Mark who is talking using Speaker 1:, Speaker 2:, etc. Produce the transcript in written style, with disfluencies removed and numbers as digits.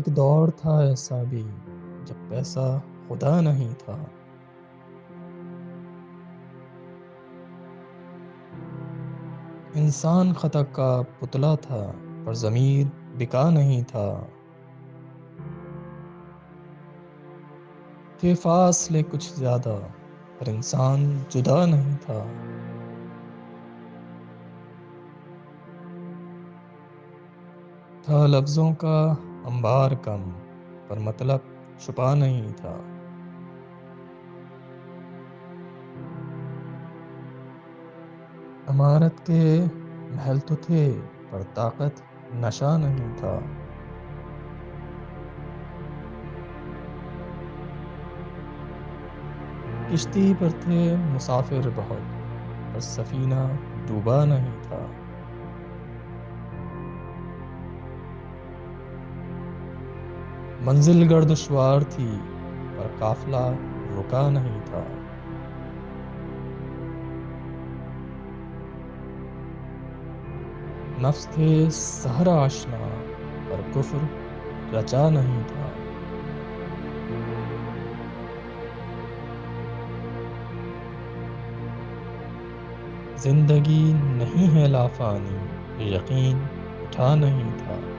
Speaker 1: ایک دور تھا ایسا بھی جب پیسہ خدا نہیں تھا۔ انسان خطا کا پتلا تھا پر ضمیر بکا نہیں تھا۔ تھے فاصلے کچھ زیادہ پر انسان جدا نہیں تھا۔ تھا لفظوں کا انبار کم پر مطلب چھپا نہیں تھا۔ عمارت کے محل تو تھے پر طاقت نشہ نہیں تھا۔ کشتی پر تھے مسافر بہت پر سفینہ ڈوبا نہیں تھا۔ منزل گر دشوار تھی پر قافلہ رکا نہیں تھا۔ نفس تھے سحر آشنا پر کفر رچا نہیں تھا۔ زندگی نہیں ہے لافانی یہ یقین اٹھا نہیں تھا۔